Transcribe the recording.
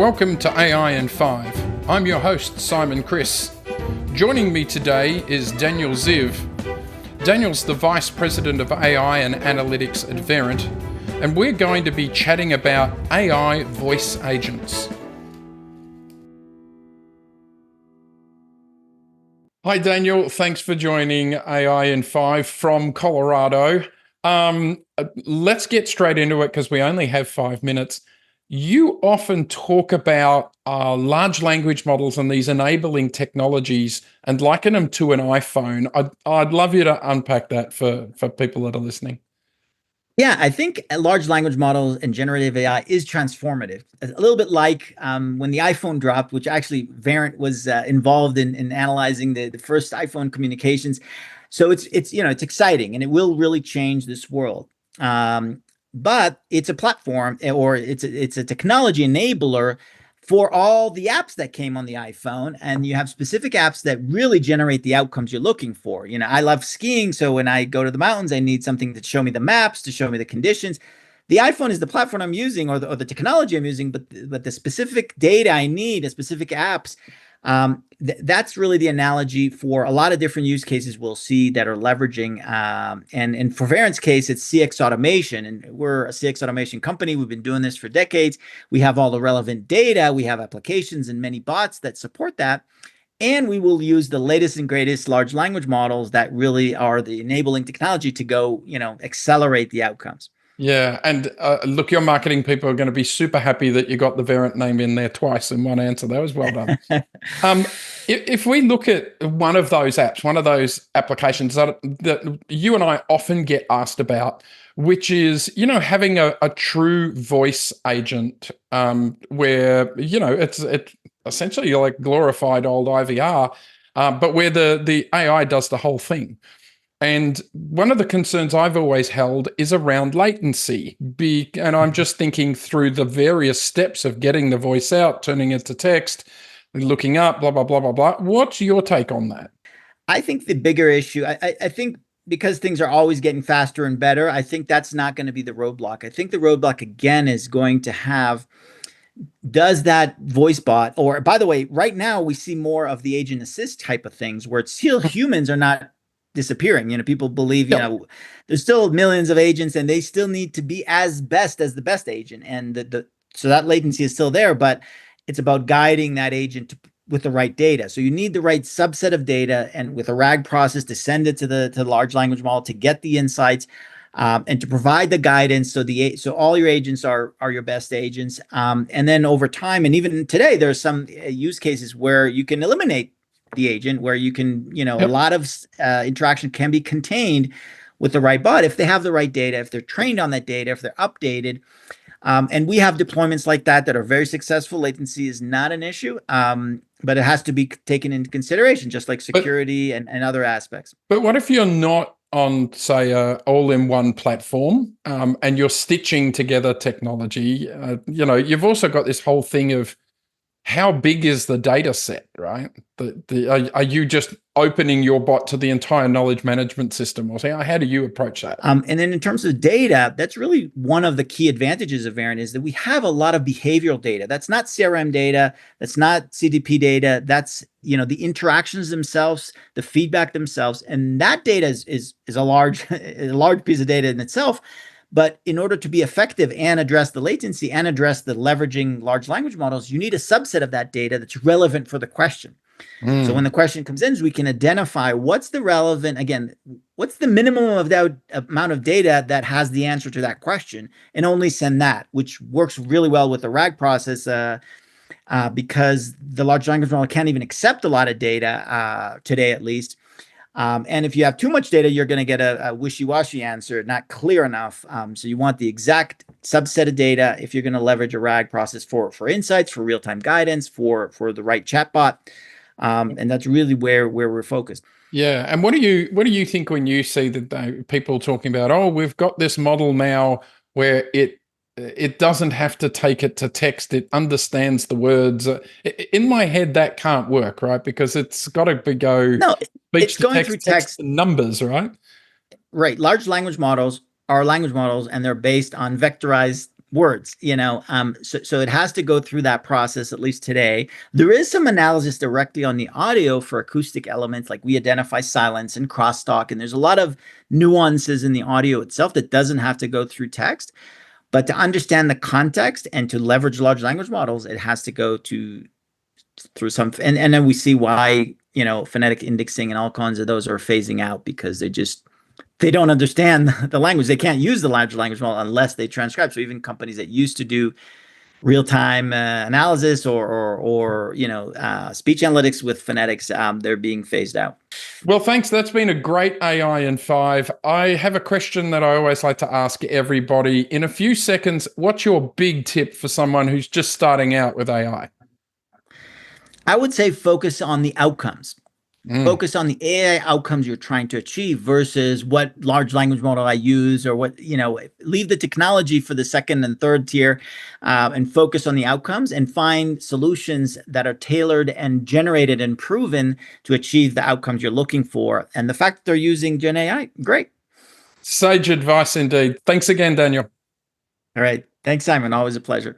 Welcome to AI in 5. I'm your host, Simon Chris. Joining me today is Daniel Ziv. Daniel's the Vice President of AI and Analytics at Verint, and we're going to be chatting about AI voice agents. Hi, Daniel. Thanks for joining AI in 5 from Colorado. Let's get straight into it because we only have 5 minutes. You often talk about large language models and these enabling technologies and liken them to an iPhone. I'd love you to unpack that for people that are listening. Yeah, I think large language models and generative AI is transformative. A little bit like when the iPhone dropped, which actually Verint was involved in analyzing the first iPhone communications. So it's exciting and it will really change this world. But it's a platform or it's a technology enabler for all the apps that came on the iPhone, and you have specific apps that really generate the outcomes you're looking for. I love skiing, so when I go to the mountains, I need something to show me the maps, to show me the conditions. The iPhone is the platform I'm using or the technology I'm using, but the specific data I need, the specific apps, that's really the analogy for a lot of different use cases we'll see that are leveraging. And for Verint's case, it's CX automation. And we're a CX automation company. We've been doing this for decades. We have all the relevant data. We have applications and many bots that support that. And we will use the latest and greatest large language models that really are the enabling technology to go, accelerate the outcomes. Yeah, and look, your marketing people are going to be super happy that you got the Verint name in there twice in one answer. That was well done. If we look at one of those apps, one of those applications that you and I often get asked about, which is, having a true voice agent where, it's essentially like glorified old IVR, but where the AI does the whole thing. And one of the concerns I've always held is around latency. And I'm just thinking through the various steps of getting the voice out, turning it to text, looking up, blah, blah, blah, blah, blah. What's your take on that? I think the bigger issue, I think because things are always getting faster and better, I think that's not going to be the roadblock. I think the roadblock, again, is going to have, does that voice bot, or by the way, right now we see more of the agent assist type of things where it's still humans are not disappearing. People believe, there's still millions of agents and they still need to be as best as the best agent. And so that latency is still there, but it's about guiding that agent with the right data. So you need the right subset of data and with a RAG process to send it to the large language model to get the insights and to provide the guidance. So all your agents are your best agents. And then over time, and even today, there's some use cases where you can eliminate the agent, where you can, a lot of interaction can be contained with the right bot if they have the right data, if they're trained on that data, if they're updated. And we have deployments like that are very successful. Latency is not an issue, but it has to be taken into consideration, just like security and other aspects. But what if you're not on, say, a all-in-one platform and you're stitching together technology? You've also got this whole thing of how big is the data set, right? Are you just opening your bot to the entire knowledge management system, or how do you approach that? And then in terms of data, that's really one of the key advantages of Verint is that we have a lot of behavioral data. That's not CRM data. That's not CDP data. That's the interactions themselves, the feedback themselves, and that data is a large piece of data in itself. But in order to be effective and address the latency and address the leveraging large language models, you need a subset of that data that's relevant for the question. So when the question comes in, we can identify what's the relevant, again, what's the minimum of that amount of data that has the answer to that question, and only send that, which works really well with the RAG process because the large language model can't even accept a lot of data today, at least. And if you have too much data, you're going to get a wishy-washy answer, not clear enough. So you want the exact subset of data if you're going to leverage a RAG process for insights, for real-time guidance, for the right chatbot. And that's really where we're focused. Yeah. And what do you think when you see that people talking about, oh, we've got this model now where it doesn't have to take it to text, it understands the words. In my head, that can't work, right? Because it's got to go it's going through text and numbers, right? Right. Large language models are language models, and they're based on vectorized words, so it has to go through that process, at least today. There is some analysis directly on the audio for acoustic elements, like we identify silence and crosstalk, and there's a lot of nuances in the audio itself that doesn't have to go through text. But to understand the context and to leverage large language models, it has to go through some, and then we see why, phonetic indexing and all kinds of those are phasing out, because they don't understand the language. They can't use the large language model unless they transcribe. So even companies that used to do real-time analysis or speech analytics with phonetics, they're being phased out. Well, thanks. That's been a great AI in 5. I have a question that I always like to ask everybody. In a few seconds, what's your big tip for someone who's just starting out with AI? I would say focus on the outcomes. Focus on the AI outcomes you're trying to achieve versus what large language model I use, or what, leave the technology for the second and third tier, and focus on the outcomes and find solutions that are tailored and generated and proven to achieve the outcomes you're looking for. And the fact that they're using Gen AI, great. Sage advice indeed. Thanks again, Daniel. All right. Thanks, Simon. Always a pleasure.